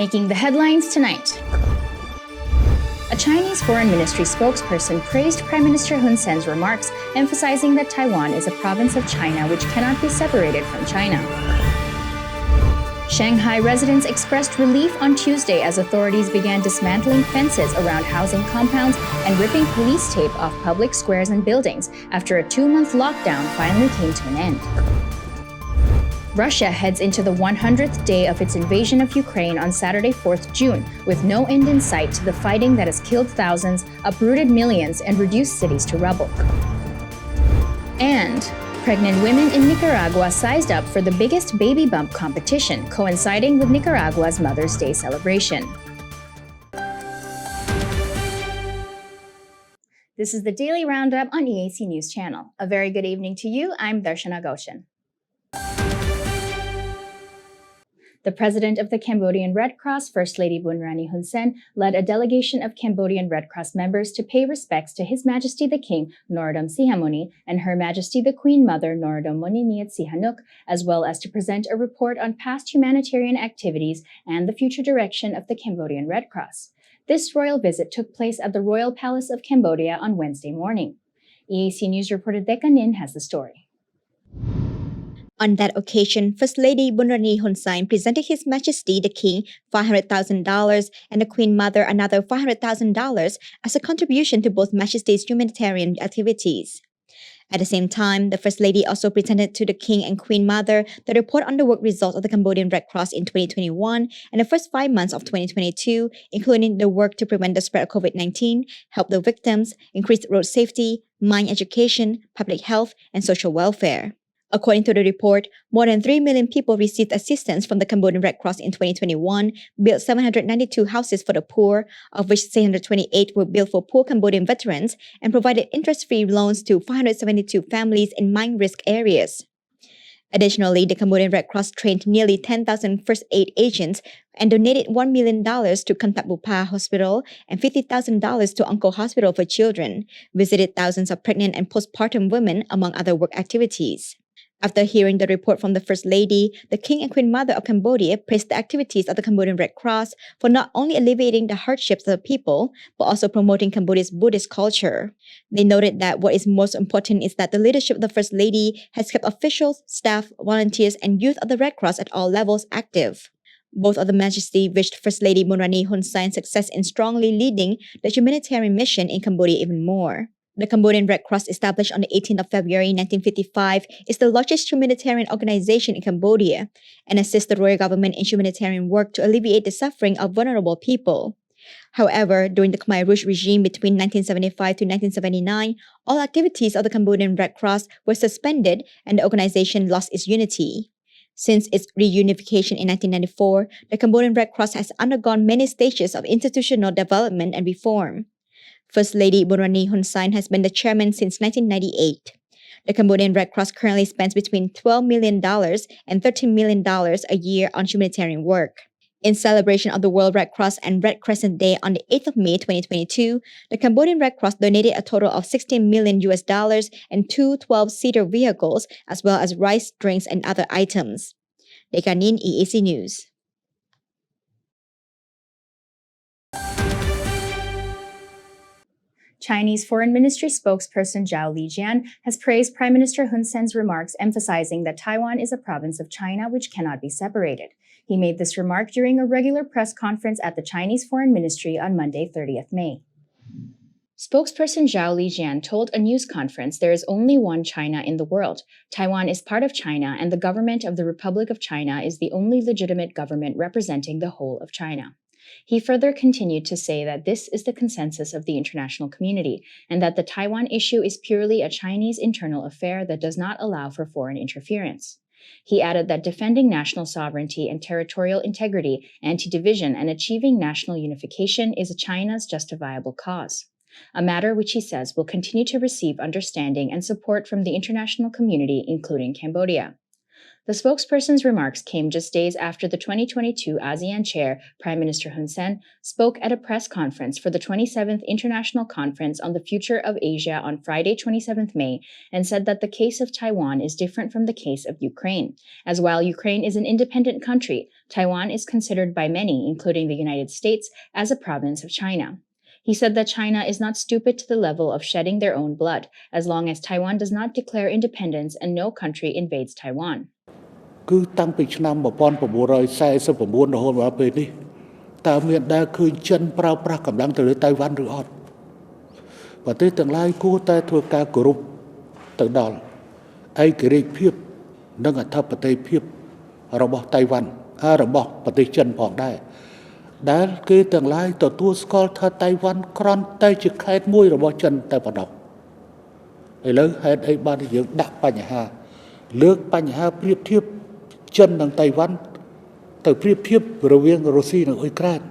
Making the headlines tonight. A Chinese Foreign Ministry spokesperson praised Prime Minister Hun Sen's remarks, emphasizing that Taiwan is a province of China which cannot be separated from China. Shanghai residents expressed relief on Tuesday as authorities began dismantling fences around housing compounds and ripping police tape off public squares and buildings after a 2-month lockdown finally came to an end. Russia heads into the 100th day of its invasion of Ukraine on Saturday, 4th June, with no end in sight to the fighting that has killed thousands, uprooted millions, and reduced cities to rubble. And pregnant women in Nicaragua sized up for the biggest baby bump competition, coinciding with Nicaragua's Mother's Day celebration. This is the Daily Roundup on EAC News Channel. A very good evening to you. I'm Darshana Goshen. The president of the Cambodian Red Cross, First Lady Bunrani Hun Sen, led a delegation of Cambodian Red Cross members to pay respects to His Majesty the King, Norodom Sihamoni, and Her Majesty the Queen Mother, Norodom Moniniat Sihanouk, as well as to present a report on past humanitarian activities and the future direction of the Cambodian Red Cross. This royal visit took place at the Royal Palace of Cambodia on Wednesday morning. EAC News reporter Deka Nin has the story. On that occasion, First Lady Bunrani Hun Sen presented His Majesty the King $500,000 and the Queen Mother another $500,000 as a contribution to both Majesty's humanitarian activities. At the same time, the First Lady also presented to the King and Queen Mother the report on the work results of the Cambodian Red Cross in 2021 and the first 5 months of 2022, including the work to prevent the spread of COVID-19, help the victims, increase road safety, mine education, public health, and social welfare. According to the report, more than 3 million people received assistance from the Cambodian Red Cross in 2021, built 792 houses for the poor, of which 628 were built for poor Cambodian veterans, and provided interest-free loans to 572 families in mine-risk areas. Additionally, the Cambodian Red Cross trained nearly 10,000 first aid agents and donated $1 million to Kantak Bupa Hospital and $50,000 to Angkor Hospital for Children, visited thousands of pregnant and postpartum women, among other work activities. After hearing the report from the First Lady, the King and Queen Mother of Cambodia praised the activities of the Cambodian Red Cross for not only alleviating the hardships of the people, but also promoting Cambodia's Buddhist culture. They noted that what is most important is that the leadership of the First Lady has kept officials, staff, volunteers, and youth of the Red Cross at all levels active. Both of the Majesty wished First Lady Bunrani Hun Sen success in strongly leading the humanitarian mission in Cambodia even more. The Cambodian Red Cross, established on the 18th of February 1955, is the largest humanitarian organization in Cambodia and assists the royal government in humanitarian work to alleviate the suffering of vulnerable people. However, during the Khmer Rouge regime between 1975 to 1979, all activities of the Cambodian Red Cross were suspended and the organization lost its unity. Since its reunification in 1994, the Cambodian Red Cross has undergone many stages of institutional development and reform. First Lady Bunrani Hun Sen has been the chairman since 1998. The Cambodian Red Cross currently spends between $12 million and $13 million a year on humanitarian work. In celebration of the World Red Cross and Red Crescent Day on the 8th of May 2022, the Cambodian Red Cross donated a total of $16 million and two 12-seater vehicles, as well as rice, drinks, and other items. Dekanin, EAC News. Chinese Foreign Ministry spokesperson Zhao Lijian has praised Prime Minister Hun Sen's remarks, emphasizing that Taiwan is a province of China which cannot be separated. He made this remark during a regular press conference at the Chinese Foreign Ministry on Monday, 30th May. Spokesperson Zhao Lijian told a news conference there is only one China in the world. Taiwan is part of China, and the government of the Republic of China is the only legitimate government representing the whole of China. He further continued to say that this is the consensus of the international community, and that the Taiwan issue is purely a Chinese internal affair that does not allow for foreign interference. He added that defending national sovereignty and territorial integrity, anti-division, and achieving national unification is China's justifiable cause, a matter which he says will continue to receive understanding and support from the international community, including Cambodia. The spokesperson's remarks came just days after the 2022 ASEAN chair, Prime Minister Hun Sen, spoke at a press conference for the 27th International Conference on the Future of Asia on Friday, 27th May, and said that the case of Taiwan is different from the case of Ukraine, as while Ukraine is an independent country, Taiwan is considered by many, including the United States, as a province of China. He said that China is not stupid to the level of shedding their own blood, as long as Taiwan does not declare independence and no country invades Taiwan. គឺតាំងពីឆ្នាំ1949រហូតមកពេលនេះតើមានដែលឃើញចិនប្រើប្រាស់កម្លាំងទៅលើតៃវ៉ាន់ឬអត់ប្រទេសទាំងឡាយគួរតែធ្វើការគោរពទៅដល់ឯករាជ្យភាពនិងអធិបតេយ្យភាពរបស់តៃវ៉ាន់របស់ប្រទេសចិនផងដែរដែលគេទាំងឡាយទទួលស្គាល់ថាតៃវ៉ាន់គ្រាន់តែជាខេត្តមួយរបស់ចិនតែប៉ុណ្ណោះឥឡូវហេតុអីបានយើងដាក់បញ្ហាលើកបញ្ហាប្រៀបធៀបចិននិងតៃវ៉ាន់ទៅប្រៀបធៀបរវាងរុស្ស៊ីនិងអ៊ុយក្រែន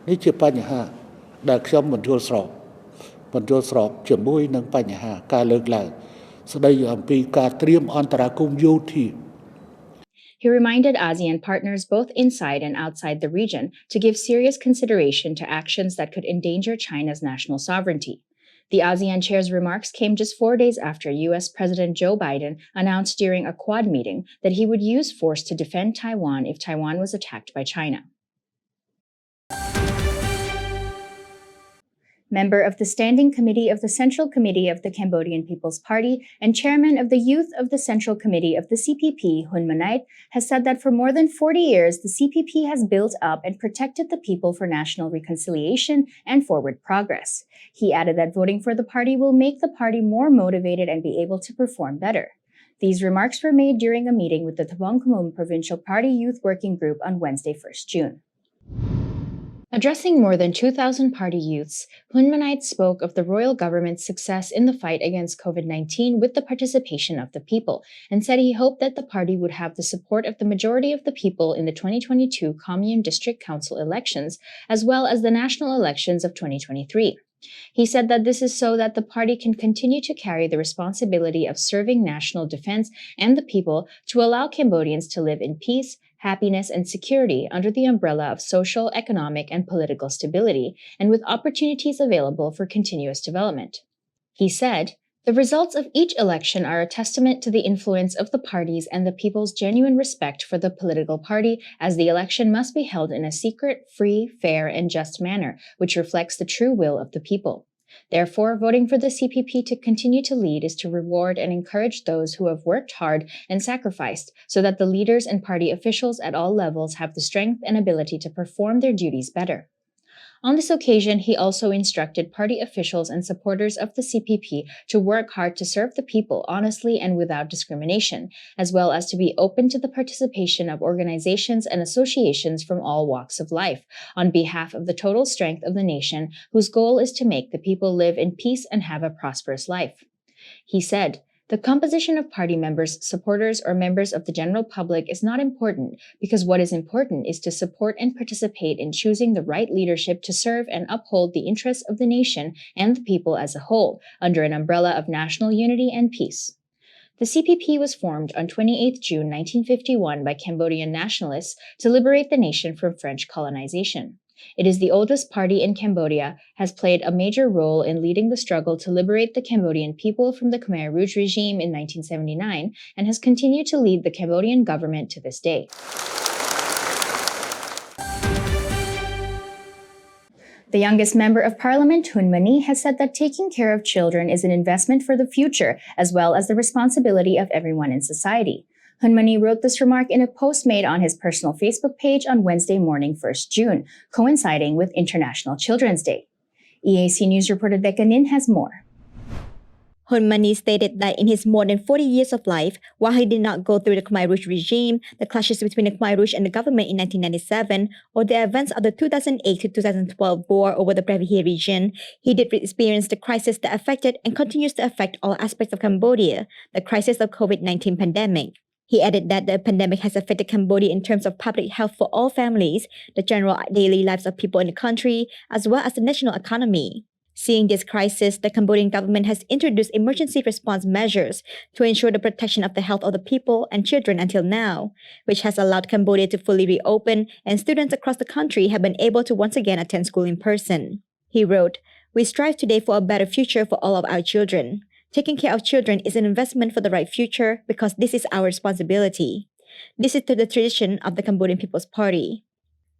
នេះជាបញ្ហាដែលខ្ញុំមិនយល់ស្របជាមួយនឹងបញ្ហាការលើកឡើងស្ដីអំពីការត្រៀមអន្តរាគមន៍យោធា He reminded ASEAN partners both inside and outside the region to give serious consideration to actions that could endanger China's national sovereignty. The ASEAN chair's remarks came just 4 days after U.S. President Joe Biden announced during a Quad meeting that he would use force to defend Taiwan if Taiwan was attacked by China. Member of the Standing Committee of the Central Committee of the Cambodian People's Party and Chairman of the Youth of the Central Committee of the CPP, Hun Manait, has said that for more than 40 years, the CPP has built up and protected the people for national reconciliation and forward progress. He added that voting for the party will make the party more motivated and be able to perform better. These remarks were made during a meeting with the Tabong Khmum Provincial Party Youth Working Group on Wednesday, 1st June. Addressing more than 2,000 party youths, Hun Manait spoke of the royal government's success in the fight against COVID-19 with the participation of the people, and said he hoped that the party would have the support of the majority of the people in the 2022 Commune District Council elections, as well as the national elections of 2023. He said that this is so that the party can continue to carry the responsibility of serving national defense and the people to allow Cambodians to live in peace, happiness, and security under the umbrella of social, economic, and political stability, and with opportunities available for continuous development. He said, "The results of each election are a testament to the influence of the parties and the people's genuine respect for the political party, as the election must be held in a secret, free, fair, and just manner, which reflects the true will of the people. Therefore, voting for the CPP to continue to lead is to reward and encourage those who have worked hard and sacrificed, so that the leaders and party officials at all levels have the strength and ability to perform their duties better." On this occasion, he also instructed party officials and supporters of the CPP to work hard to serve the people honestly and without discrimination, as well as to be open to the participation of organizations and associations from all walks of life, on behalf of the total strength of the nation, whose goal is to make the people live in peace and have a prosperous life. He said, "The composition of party members, supporters, or members of the general public is not important, because what is important is to support and participate in choosing the right leadership to serve and uphold the interests of the nation and the people as a whole, under an umbrella of national unity and peace." The CPP was formed on 28 June 1951 by Cambodian nationalists to liberate the nation from French colonization. It is the oldest party in Cambodia, has played a major role in leading the struggle to liberate the Cambodian people from the Khmer Rouge regime in 1979, and has continued to lead the Cambodian government to this day. The youngest member of parliament, Hun Mani, has said that taking care of children is an investment for the future, as well as the responsibility of everyone in society. Hun Mani wrote this remark in a post made on his personal Facebook page on Wednesday morning, 1st June, coinciding with International Children's Day. EAC News reporter Becca Nin has more. Hun Mani stated that in his more than 40 years of life, while he did not go through the Khmer Rouge regime, the clashes between the Khmer Rouge and the government in 1997, or the events of the 2008 to 2012 war over the Previhir region, he did experience the crisis that affected and continues to affect all aspects of Cambodia, the crisis of COVID-19 pandemic. He added that the pandemic has affected Cambodia in terms of public health for all families, the general daily lives of people in the country, as well as the national economy. Seeing this crisis, the Cambodian government has introduced emergency response measures to ensure the protection of the health of the people and children until now, which has allowed Cambodia to fully reopen, and students across the country have been able to once again attend school in person. He wrote, "We strive today for a better future for all of our children. Taking care of children is an investment for the right future because this is our responsibility. This is the tradition of the Cambodian People's Party."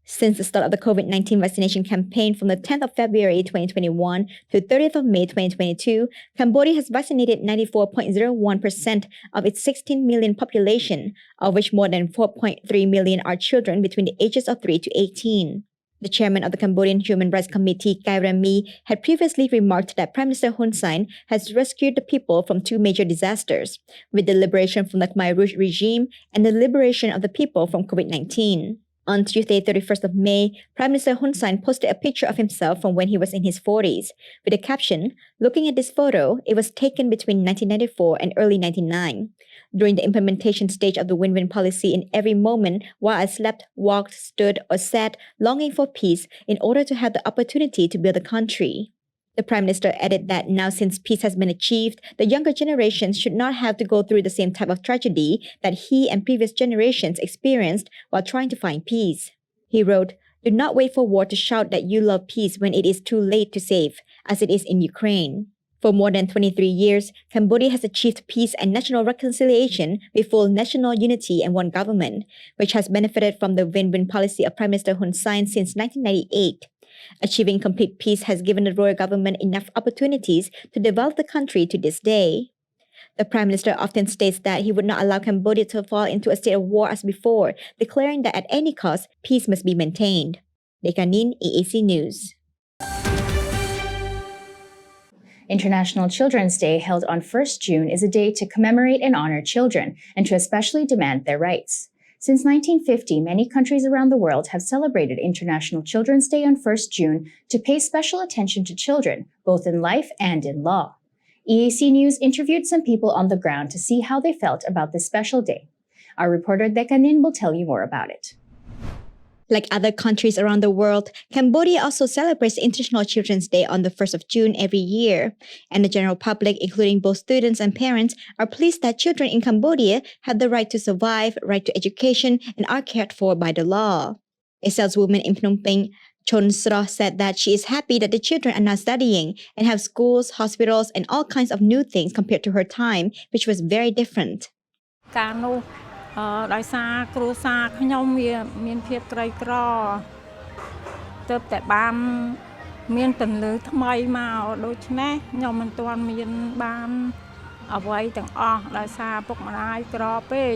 Since the start of the COVID-19 vaccination campaign from the 10th of February 2021 to 30th of May 2022, Cambodia has vaccinated 94.01% of its 16 million population, of which more than 4.3 million are children between the ages of 3 to 18. The chairman of the Cambodian Human Rights Committee, Kai Rami, had previously remarked that Prime Minister Hun Sen has rescued the people from two major disasters, with the liberation from the Khmer Rouge regime and the liberation of the people from COVID-19. On Tuesday, 31st of May, Prime Minister Hun Sen posted a picture of himself from when he was in his 40s, with the caption, "Looking at this photo, it was taken between 1994 and early 1999. During the implementation stage of the win-win policy in every moment while I slept, walked, stood, or sat, longing for peace in order to have the opportunity to build a country." The Prime Minister added that now since peace has been achieved, the younger generations should not have to go through the same type of tragedy that he and previous generations experienced while trying to find peace. He wrote, "Do not wait for war to shout that you love peace when it is too late to save, as it is in Ukraine." For more than 23 years, Cambodia has achieved peace and national reconciliation with full national unity and one government, which has benefited from the win-win policy of Prime Minister Hun Sen since 1998. Achieving complete peace has given the royal government enough opportunities to develop the country to this day. The Prime Minister often states that he would not allow Cambodia to fall into a state of war as before, declaring that at any cost, peace must be maintained. Dekanin, EAC News. International Children's Day, held on 1st June, is a day to commemorate and honor children and to especially demand their rights. Since 1950, many countries around the world have celebrated International Children's Day on 1st June to pay special attention to children, both in life and in law. EAC News interviewed some people on the ground to see how they felt about this special day. Our reporter Dekanin will tell you more about it. Like other countries around the world, Cambodia also celebrates International Children's Day on the 1st of June every year. And the general public, including both students and parents, are pleased that children in Cambodia have the right to survive, right to education, and are cared for by the law. A saleswoman in Phnom Penh, Chon Sroh, said that she is happy that the children are now studying and have schools, hospitals, and all kinds of new things compared to her time, which was very different. ដោយសារគ្រួសារខ្ញុំវាមានភាពក្រីក្រទើបតែបានមានទន្លើថ្មីមកដូច្នេះខ្ញុំមិនទាន់មានបានអ្វីទាំងអស់ដោយសារពុកម្ដាយក្រពេក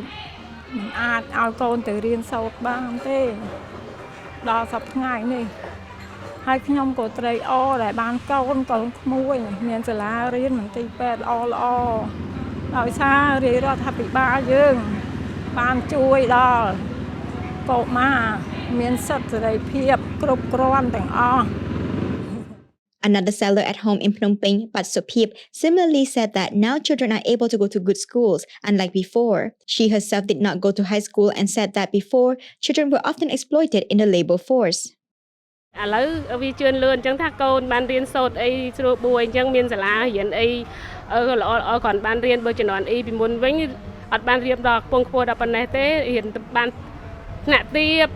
មិនអាចឲ្យកូនទៅរៀនសូត្របានទេដល់សប្តាហ៍ថ្ងៃនេះហើយខ្ញុំក៏ត្រីអដែលបានកូនក្មួយមានសាលារៀនមន្ទីរពេទ្យល្អដោយសាររាជរដ្ឋាភិបាលយើង Another seller at home in Phnom Penh, Pat Sopip, similarly said that now children are able to go to good schools, unlike before. She herself did not go to high school and said that before, children were often exploited in the labor force. ឥឡូវវាជឿនលឿនអញ្ចឹងថាកូនបានរៀនសូត្រអីស្រួលបួយអញ្ចឹងមានសាលារៀនអីល្អៗគាត់បានរៀនបើជំនាន់អ៊ីពីមុនវិញអត់បានរៀនដល់ខ្ពង់ខ្ពស់ដល់ប៉ុណ្ណេះទេរៀនបានថ្នាក់ទាប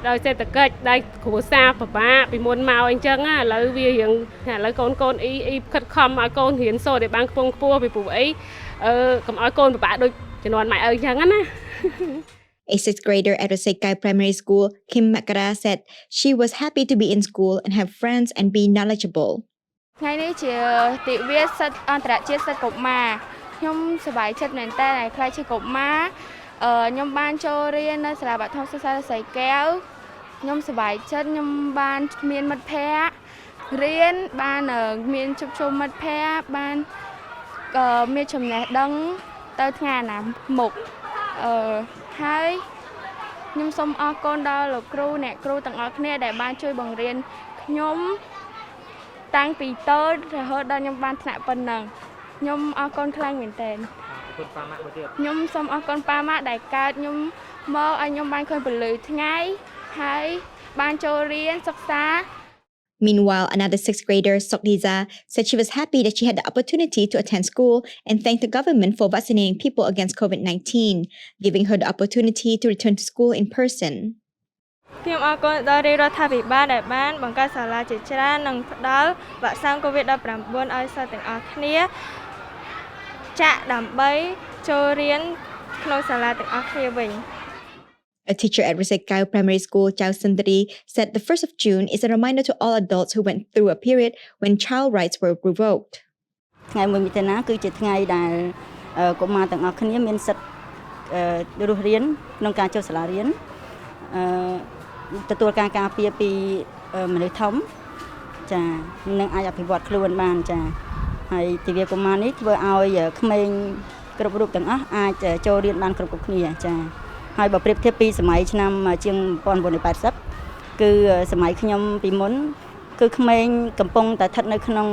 ដោយសេដ្ឋកិច្ចដោយគ្រួសារពិបាកពីមុនមកអញ្ចឹងឥឡូវវារៀងឥឡូវកូនអ៊ីខិតខំឲ្យកូនរៀនសូត្រឲ្យបានខ្ពង់ខ្ពស់ពីព្រោះអីកុំឲ្យកូនពិបាកដូចជំនាន់ម៉ែឪអញ្ចឹងណា A sixth grader at Rosekai Primary School, Kim Makara, said she was happy to be in school and have friends and be knowledgeable. ថ្ងៃនេះជាទិវាសិទ្ធិអន្តរជាតិសិទ្ធិកុមារខ្ញុំសប្បាយចិត្តមែនតើដែលខ្លាចជាកុមារខ្ញុំបានចូលរៀននៅសាលាបឋមសិក្សាសីកែវខ្ញុំសប្បាយចិត្តខ្ញុំបានមានមិត្តភ័ក្តិរៀនបានមានជួបជុំមិត្តភ័ក្តិបានមានចំណេះដឹងទៅថ្ងៃអនាគតហើយខ្ញុំសូមអរគុណដល់លោកគ្រូអ្នកគ្រូទាំងអស់គ្នាដែលបានជួយបង្រៀនខ្ញុំតាំងពីតូចរហូតដល់ខ្ញុំបានថ្នាក់ប៉ុណ្ណឹងខ្ញុំអរគុណខ្លាំងមែនទែនខ្ញុំសូមអរគុណប៉ាម៉ាក់ដែលកើតខ្ញុំមកឲ្យខ្ញុំបានឃើញពលឺថ្ងៃហើយបានចូលរៀនសិក្សា Meanwhile, another sixth grader, Sokliza, said she was happy that she had the opportunity to attend school and thanked the government for vaccinating people against COVID-19, giving her the opportunity to return to school in person. ខ្ញុំអរគុណដល់រាជរដ្ឋាភិបាលដែលបានបង្កើតសាលាជាច្រើននិងផ្ដល់វ៉ាក់សាំង COVID-19 ឲ្យសិស្សទាំងអស់គ្នាចាក់ដើម្បីចូលរៀនក្នុងសាលាទាំងអស់គ្នាវិញ A teacher at Risekau Primary School, Chao Sundari, said the 1st of June is a reminder to all adults who went through a period when child rights were revoked. ថ្ងៃ1មិថុនាគឺជាថ្ងៃដែលកុមារទាំងអស់គ្នាមានសិទ្ធិរស់រានក្នុងការចូលសាលារៀនទទួលការការពារពីមនុស្សធំចានឹងអាចអភិវឌ្ឍខ្លួនបានចាហើយទិវាកុមារនេះធ្វើឲ្យក្មេងគ្រប់រូបទាំងអស់អាចចូលរៀនបានគ្រប់គ្នាចាហើយបើប្រៀបធៀបពីសម័យឆ្នាំជាង1980គឺសម័យខ្ញុំពីមុនគឺក្មេងកំពុងតែស្ថិតនៅក្នុង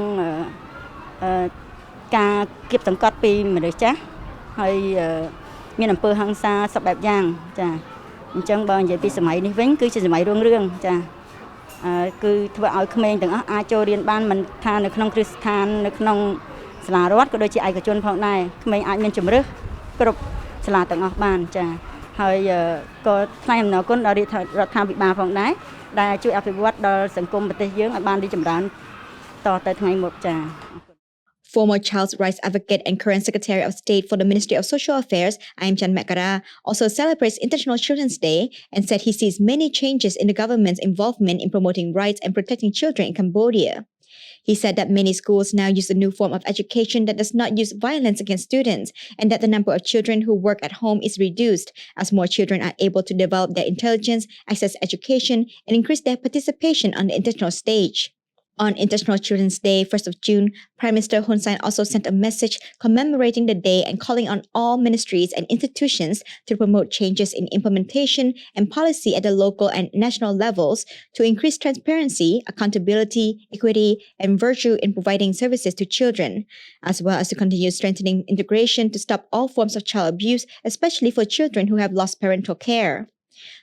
ការគៀបសង្កត់ពីមនុស្សចាស់ហើយមានអំពើហិង្សាសពបែបយ៉ាងចាអញ្ចឹងបើនិយាយពីសម័យនេះវិញគឺជាសម័យរុងរឿងចាគឺធ្វើឲ្យក្មេងទាំងអស់អាចចូលរៀនបានមិនថានៅក្នុងគ្រឹះស្ថាននៅក្នុងសាលារដ្ឋក៏ដូចជាឯកជនផងដែរក្មេងអាចមានជម្រើសគ្រប់សាលាទាំងអស់បានចាហើយក៏ថ្លែងអំណរគុណដល់រដ្ឋាភិបាលផងដែរដែលជួយអភិវឌ្ឍដល់សង្គមប្រទេសយើងឲ្យបានរីកចម្រើនតទៅថ្ងៃមុខចា Former child rights advocate and current Secretary of State for the Ministry of Social Affairs, Aimchan Makara, also celebrates International Children's Day and said he sees many changes in the government's involvement in promoting rights and protecting children in Cambodia. He said that many schools now use a new form of education that does not use violence against students and that the number of children who work at home is reduced as more children are able to develop their intelligence, access education, and increase their participation on the international stage. On International Children's Day, 1st of June, Prime Minister Hun Sen also sent a message commemorating the day and calling on all ministries and institutions to promote changes in implementation and policy at the local and national levels to increase transparency, accountability, equity, and virtue in providing services to children, as well as to continue strengthening integration to stop all forms of child abuse, especially for children who have lost parental care.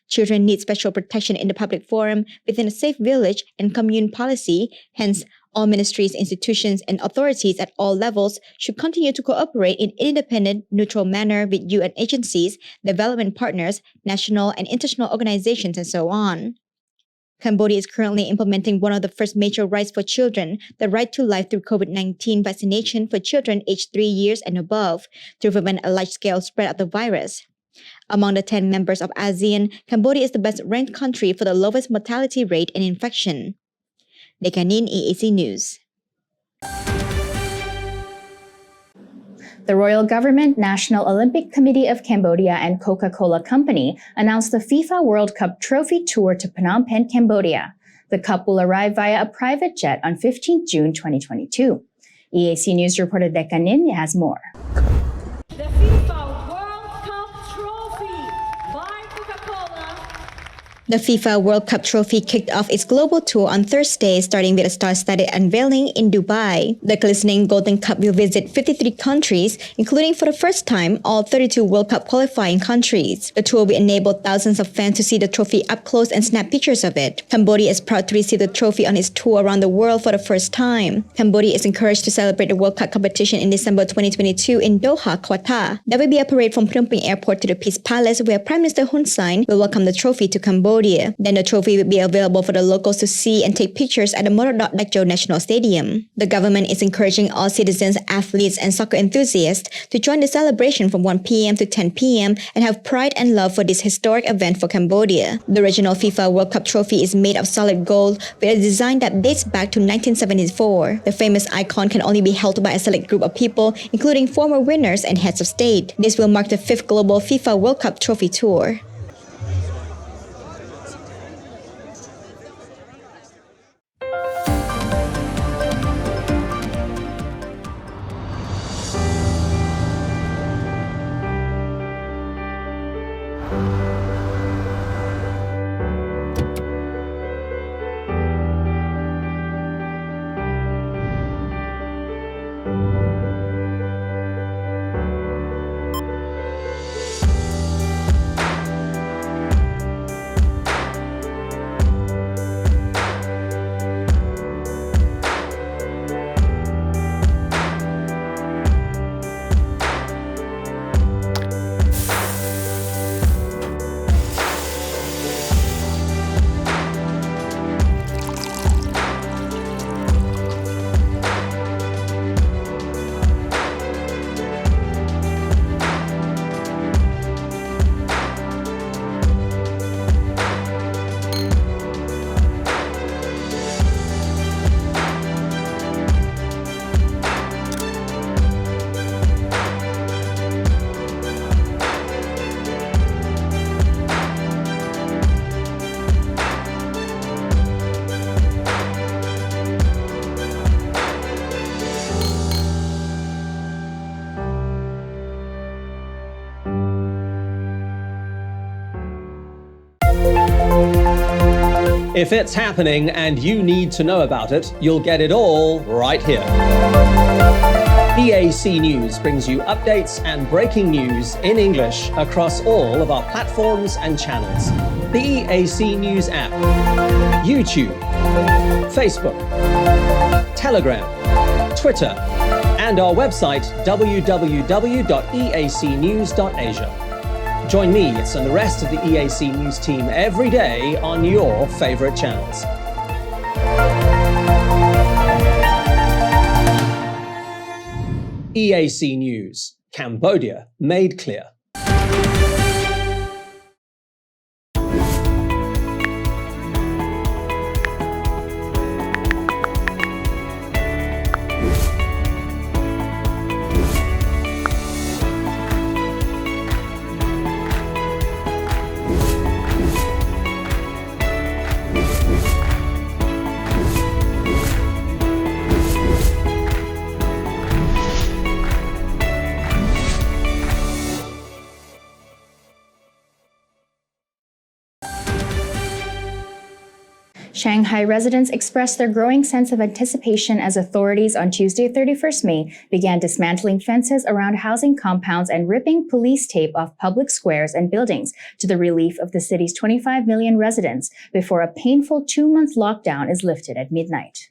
Children need special protection in the public forum within a safe village and commune policy. Hence, all ministries, institutions, and authorities at all levels should continue to cooperate in an independent, neutral manner with UN agencies, development partners, national and international organizations, and so on. Cambodia is currently implementing one of the first major rights for children, the right to life through COVID-19 vaccination for children aged 3 years and above, to prevent a large-scale spread of the virus. Among the 10 members of ASEAN, Cambodia is the best-ranked country for the lowest mortality rate and infection. Dekanin EAC News. The Royal Government, National Olympic Committee of Cambodia, and Coca-Cola Company announced the FIFA World Cup Trophy Tour to Phnom Penh, Cambodia. The cup will arrive via a private jet on 15 June 2022. EAC News reporter Dekanin has more. The FIFA World Cup Trophy by Coca-Cola. The FIFA World Cup Trophy kicked off its global tour on Thursday, starting with a star-studded unveiling in Dubai. The glistening Golden Cup will visit 53 countries, including for the first time all 32 World Cup qualifying countries. The tour will enable thousands of fans to see the trophy up close and snap pictures of it. Cambodia is proud to receive the trophy on its tour around the world for the first time. Cambodia is encouraged to celebrate the World Cup competition in December 2022 in Doha, Qatar. There will be a parade from Phnom Penh Airport to the Peace Palace, where Prime Minister Hun Sen will welcome the trophy to Cambodia. Then the trophy will be available for the locals to see and take pictures at the Morodok Dakjo National Stadium. The government is encouraging all citizens, athletes, and soccer enthusiasts to join the celebration from 1 p.m. to 10 p.m. and have pride and love for this historic event for Cambodia. The original FIFA World Cup trophy is made of solid gold with a design that dates back to 1974. The famous icon can only be held by a select group of people, including former winners and heads of state. This will mark the 5th global FIFA World Cup Trophy Tour. If it's happening and you need to know about it, you'll get it all right here. EAC News brings you updates and breaking news in English across all of our platforms and channels. The EAC News app, YouTube, Facebook, Telegram, Twitter, and our website www.eacnews.asia. Join me and the rest of the EAC News team every day on your favorite channels. EAC News, Cambodia made clear. Shanghai residents expressed their growing sense of anticipation as authorities on Tuesday, 31st May, began dismantling fences around housing compounds and ripping police tape off public squares and buildings to the relief of the city's 25 million residents before a painful 2-month lockdown is lifted at midnight.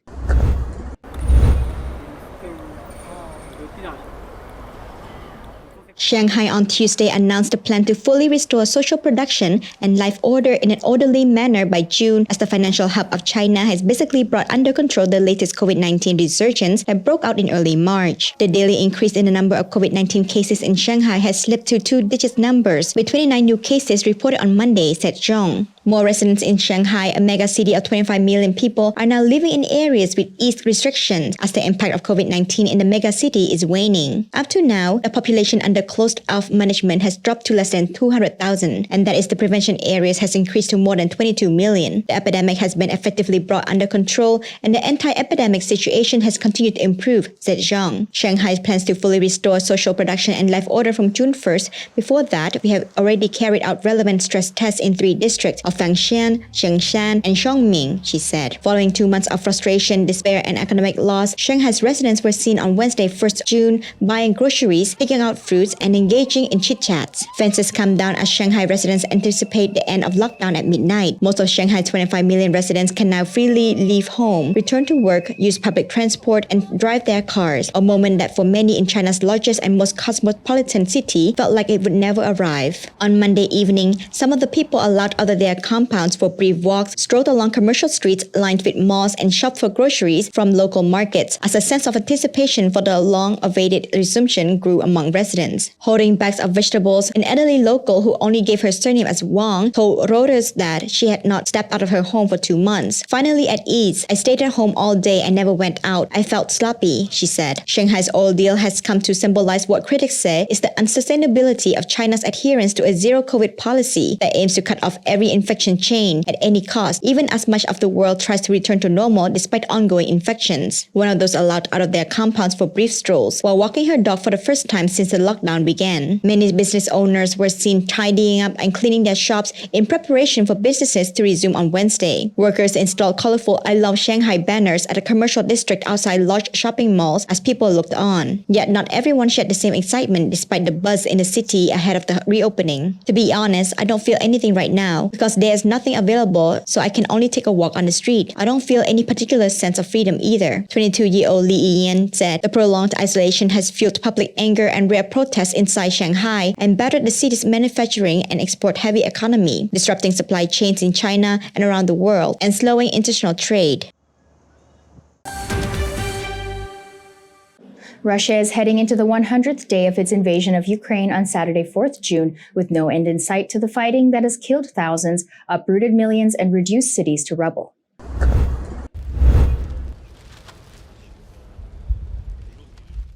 Shanghai on Tuesday announced a plan to fully restore social production and life order in an orderly manner by June, as the financial hub of China has basically brought under control the latest COVID-19 resurgence that broke out in early March. The daily increase in the number of COVID-19 cases in Shanghai has slipped to 2-digit numbers, with 29 new cases reported on Monday, said Zhong. More residents in Shanghai, a mega city of 25 million people, are now living in areas with eased restrictions as the impact of COVID-19 in the mega city is waning. Up to now, the population under closed-off management has dropped to less than 200,000, and that is the prevention areas has increased to more than 22 million. The epidemic has been effectively brought under control, and the anti-epidemic situation has continued to improve, said Zhang. Shanghai plans to fully restore social production and life order from June 1st. Before that, we have already carried out relevant stress tests in 3 districts of Fangshan, Shengshan, and Xiongming, she said. Following 2 months of frustration, despair, and economic loss, Shanghai's residents were seen on Wednesday, 1st June, buying groceries, picking out fruits, and engaging in chit-chats. Fences come down as Shanghai residents anticipate the end of lockdown at midnight. Most of Shanghai's 25 million residents can now freely leave home, return to work, use public transport, and drive their cars, a moment that for many in China's largest and most cosmopolitan city felt like it would never arrive. On Monday evening, some of the people allowed out of their compounds for brief walks strolled along commercial streets lined with malls and shopped for groceries from local markets, as a sense of anticipation for the long-awaited resumption grew among residents. Holding bags of vegetables, an elderly local who only gave her surname as Wang told Reuters that she had not stepped out of her home for 2 months. Finally at ease, I stayed at home all day and never went out. I felt sloppy, she said. Shanghai's ordeal has come to symbolize what critics say is the unsustainability of China's adherence to a zero-COVID policy that aims to cut off every infection chain at any cost, even as much of the world tries to return to normal despite ongoing infections. One of those allowed out of their compounds for brief strolls while walking her dog for the first time since the lockdown began. Many business owners were seen tidying up and cleaning their shops in preparation for businesses to resume on Wednesday. Workers installed colorful I Love Shanghai banners at a commercial district outside large shopping malls as people looked on. Yet not everyone shared the same excitement despite the buzz in the city ahead of the reopening. To be honest, I don't feel anything right now because there's nothing available, so I can only take a walk on the street. I don't feel any particular sense of freedom either, 22-year-old Li Yiyan said. The prolonged isolation has fueled public anger and rare protests inside Shanghai and battered the city's manufacturing and export-heavy economy, disrupting supply chains in China and around the world, and slowing international trade. Russia is heading into the 100th day of its invasion of Ukraine on Saturday, 4th June, with no end in sight to the fighting that has killed thousands, uprooted millions, and reduced cities to rubble.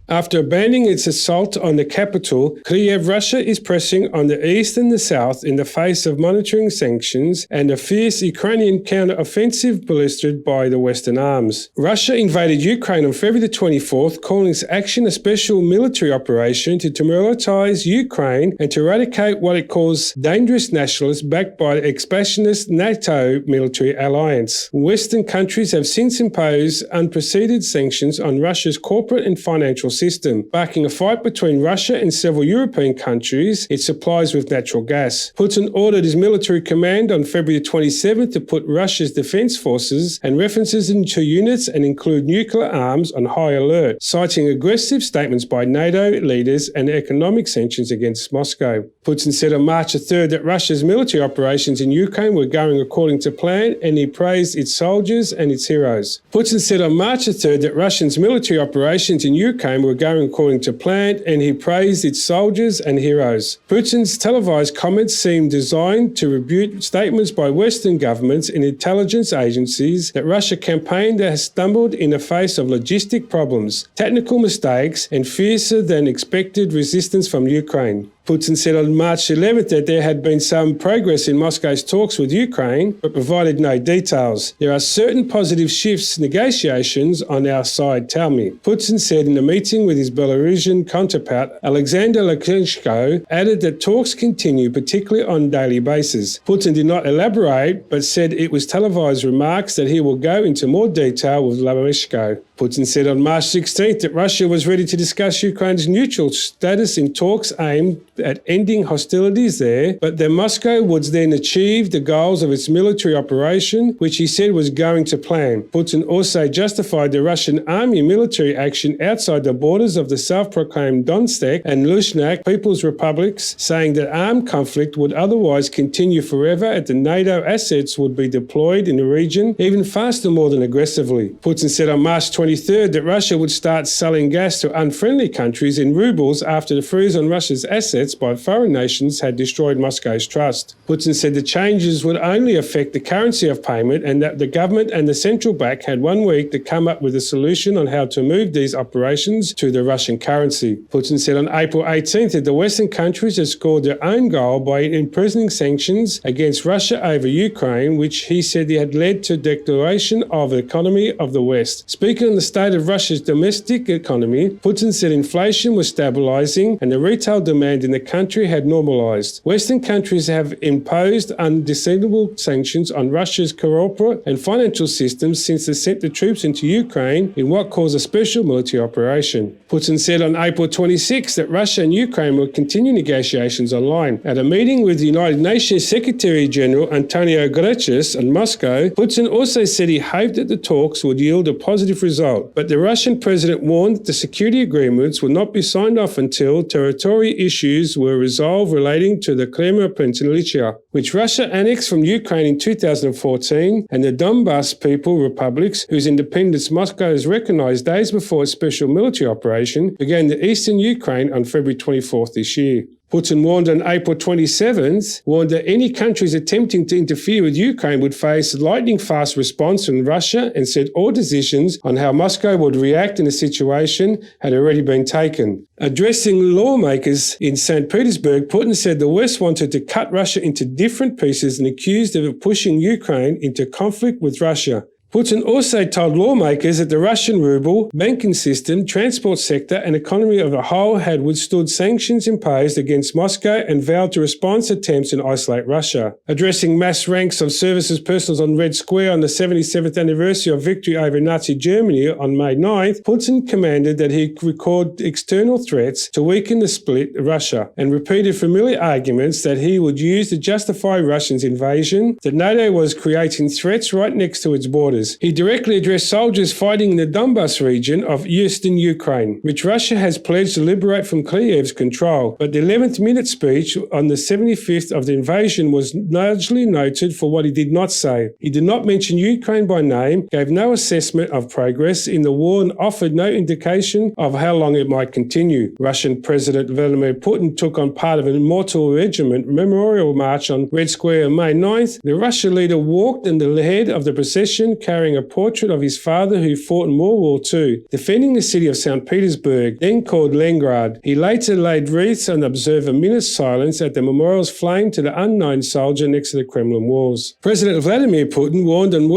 After abandoning its assault on the capital, Kyiv, Russia is pressing on the east and the south in the face of monitoring sanctions and a fierce Ukrainian counter-offensive bolstered by the Western arms. Russia invaded Ukraine on February the 24th, calling its action a special military operation to demilitarize Ukraine and to eradicate what it calls dangerous nationalists backed by the expansionist NATO military alliance. Western countries have since imposed unprecedented sanctions on Russia's corporate and financial system, backing a fight between Russia and several European countries it supplies with natural gas. Putin ordered his military command on February 27th to put Russia's defense forces and references into units and include nuclear arms on high alert, citing aggressive statements by NATO leaders and economic sanctions against Moscow. Putin said on March 3rd that Russia's military operations in Ukraine were going according to plan, and he praised its soldiers and its heroes. Putin said on March 3rd that Russia's military operations in Ukraine were going according to plan, and he praised its soldiers and heroes. Putin's televised comments seemed designed to rebuke statements by Western governments and intelligence agencies that Russia campaigned has stumbled in the face of logistic problems, technical mistakes, and fiercer than expected resistance from Ukraine. Putin said on March 11th that there had been some progress in Moscow's talks with Ukraine, but provided no details. There are certain positive shifts, negotiations on our side, tell me. Putin said in a meeting with his Belarusian counterpart, Alexander Lukashenko, added that talks continue, particularly on a daily basis. Putin did not elaborate, but said it was televised remarks that he will go into more detail with Lukashenko. Putin said on March 16th that Russia was ready to discuss Ukraine's neutral status in talks aimed at ending hostilities there, but that Moscow would then achieve the goals of its military operation, which he said was going to plan. Putin also justified the Russian army military action outside the borders of the self-proclaimed Donetsk and Luhansk People's Republics, saying that armed conflict would otherwise continue forever and the NATO assets would be deployed in the region even faster, more than aggressively. Putin said on March 23rd that Russia would start selling gas to unfriendly countries in rubles after the freeze on Russia's assets by foreign nations had destroyed Moscow's trust. Putin said the changes would only affect the currency of payment and that the government and the central bank had 1 week to come up with a solution on how to move these operations to the Russian currency. Putin said on April 18th that the Western countries had scored their own goal by imprisoning sanctions against Russia over Ukraine, which he said had led to declaration of the economy of the West. Speaking on the state of Russia's domestic economy, Putin said inflation was stabilizing and the retail demand in the country had normalized. Western countries have imposed undeniable sanctions on Russia's corporate and financial systems since they sent the troops into Ukraine in what calls a special military operation. Putin said on April 26 that Russia and Ukraine will continue negotiations online. At a meeting with the United Nations Secretary General Antonio Guterres in Moscow, Putin also said he hoped that the talks would yield a positive result, but the Russian president warned that the security agreements would not be signed off until territorial issues were resolved relating to the Crimea Peninsula, which Russia annexed from Ukraine in 2014, and the Donbas People Republics, whose independence Moscow has recognized days before its special military operation began in eastern Ukraine on February 24th this year. Putin warned on April 27th, that any countries attempting to interfere with Ukraine would face lightning-fast response from Russia and said all decisions on how Moscow would react in the situation had already been taken. Addressing lawmakers in St. Petersburg, Putin said the West wanted to cut Russia into different pieces and accused of pushing Ukraine into conflict with Russia. Putin also told lawmakers that the Russian ruble, banking system, transport sector and economy as a whole had withstood sanctions imposed against Moscow and vowed to respond to attempts to isolate Russia. Addressing mass ranks of services personnel on Red Square on the 77th anniversary of victory over Nazi Germany on May 9th, Putin commanded that he record external threats to weaken the split Russia and repeated familiar arguments that he would use to justify Russia's invasion, that NATO was creating threats right next to its borders. He directly addressed soldiers fighting in the Donbas region of eastern Ukraine, which Russia has pledged to liberate from Kyiv's control. But the 11th minute speech on the 75th of the invasion was largely noted for what he did not say. He did not mention Ukraine by name, gave no assessment of progress in the war and offered no indication of how long it might continue. Russian President Vladimir Putin took on part of an Immortal Regiment memorial march on Red Square on May 9th. The Russian leader walked in the head of the procession carrying a portrait of his father who fought in World War II, defending the city of St. Petersburg, then called Leningrad. He later laid wreaths and observed a minute's silence at the memorial's flame to the unknown soldier next to the Kremlin walls. President Vladimir Putin warned on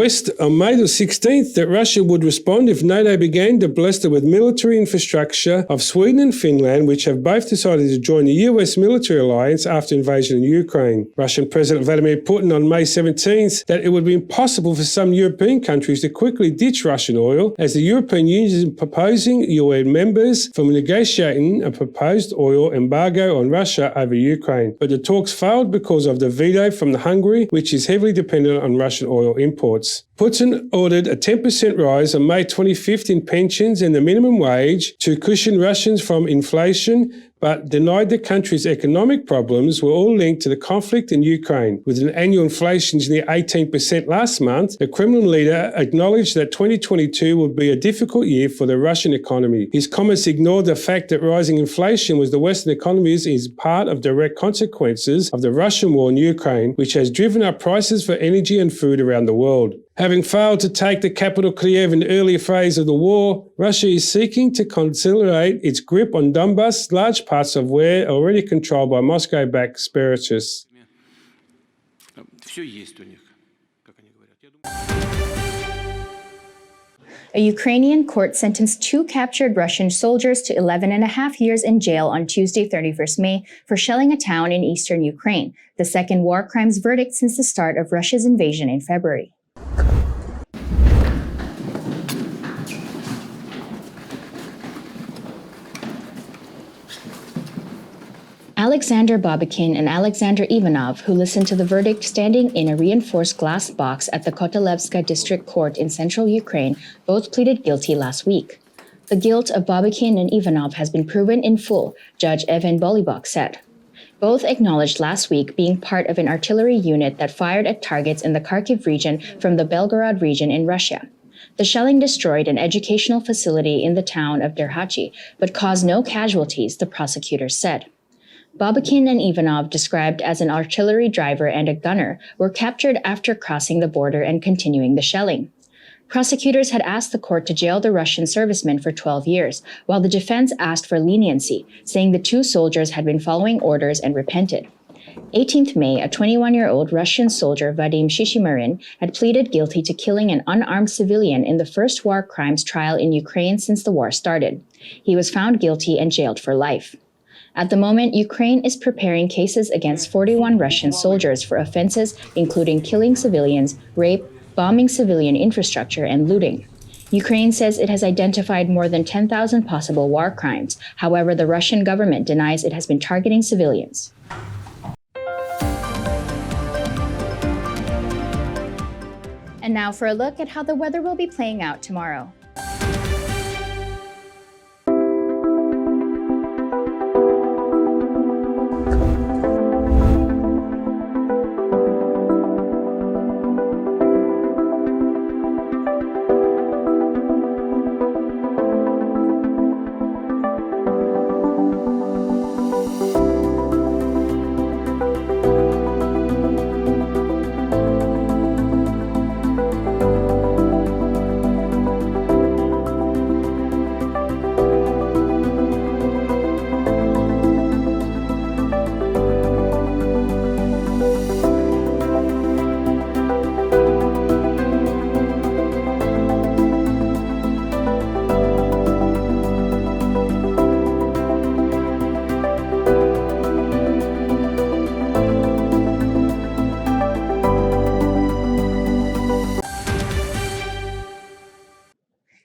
May the 16th that Russia would respond if NATO began to blister with military infrastructure of Sweden and Finland, which have both decided to join the US military alliance after invasion in Ukraine. Russian President Vladimir Putin on May 17th that it would be impossible for some European countries to quickly ditch Russian oil, as the European Union is proposing UN members from negotiating a proposed oil embargo on Russia over Ukraine. But the talks failed because of the veto from Hungary, which is heavily dependent on Russian oil imports. Putin ordered a 10% rise on May 25th in pensions and the minimum wage to cushion Russians from inflation, but denied the country's economic problems were all linked to the conflict in Ukraine. With an annual inflation near 18% last month, the Kremlin leader acknowledged that 2022 would be a difficult year for the Russian economy. His comments ignored the fact that rising inflation with the Western economies is part of direct consequences of the Russian war in Ukraine, which has driven up prices for energy and food around the world. Having failed to take the capital Kyiv in the earlier phase of the war, Russia is seeking to consolidate its grip on Donbass, large parts of where already controlled by Moscow-backed separatists. A Ukrainian court sentenced 2 captured Russian soldiers to 11.5 years in jail on Tuesday, 31st May, for shelling a town in eastern Ukraine, the second war crimes verdict since the start of Russia's invasion in February. Alexander Babakin and Alexander Ivanov, who listened to the verdict standing in a reinforced glass box at the Kotelevska District Court in central Ukraine, both pleaded guilty last week. The guilt of Babakin and Ivanov has been proven in full, Judge Evan Bolibok said. Both acknowledged last week being part of an artillery unit that fired at targets in the Kharkiv region from the Belgorod region in Russia. The shelling destroyed an educational facility in the town of Derhachi, but caused no casualties, the prosecutors said. Babakin and Ivanov, described as an artillery driver and a gunner, were captured after crossing the border and continuing the shelling. Prosecutors had asked the court to jail the Russian servicemen for 12 years, while the defense asked for leniency, saying the 2 soldiers had been following orders and repented. 18th May, a 21-year-old Russian soldier, Vadim Shishimarin, had pleaded guilty to killing an unarmed civilian in the first war crimes trial in Ukraine since the war started. He was found guilty and jailed for life. At the moment, Ukraine is preparing cases against 41 Russian soldiers for offenses including killing civilians, rape, bombing civilian infrastructure, and looting. Ukraine says it has identified more than 10,000 possible war crimes. However, the Russian government denies it has been targeting civilians. And now for a look at how the weather will be playing out tomorrow.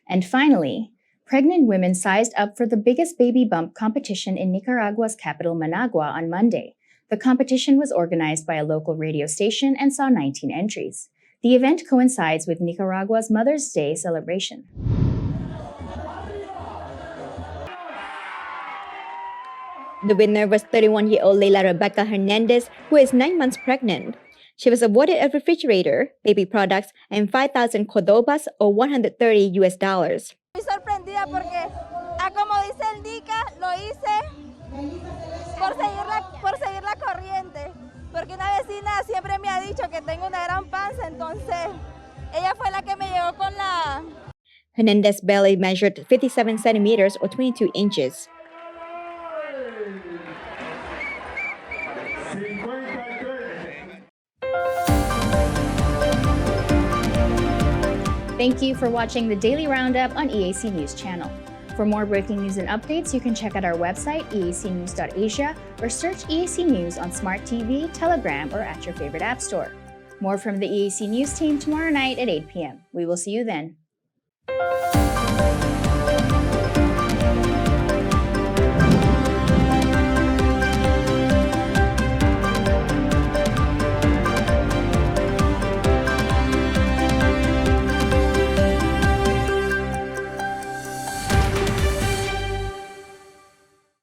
And finally, pregnant women sized up for the biggest baby bump competition in Nicaragua's capital, Managua, on Monday. The competition was organized by a local radio station and saw 19 entries. The event coincides with Nicaragua's Mother's Day celebration. The winner was 31-year-old Leila Rebecca Hernandez, who is 9 months pregnant. She was awarded a refrigerator, baby products, and 5,000 cordobas or $130 US. Estoy sorprendida porque, como dice el Nica, lo hice por seguir la corriente. Porque una vecina siempre me ha dicho que tengo una gran panza, entonces ella fue la que me llevó con la... Hernandez's belly measured 57 centimeters or 22 inches. Thank you for watching the Daily Roundup on EAC News Channel. For more breaking news and updates, you can check out our website, eacnews.asia, or search EAC News on Smart TV, Telegram, or at your favorite app store. More from the EAC News team tomorrow night at 8 p.m. We will see you then.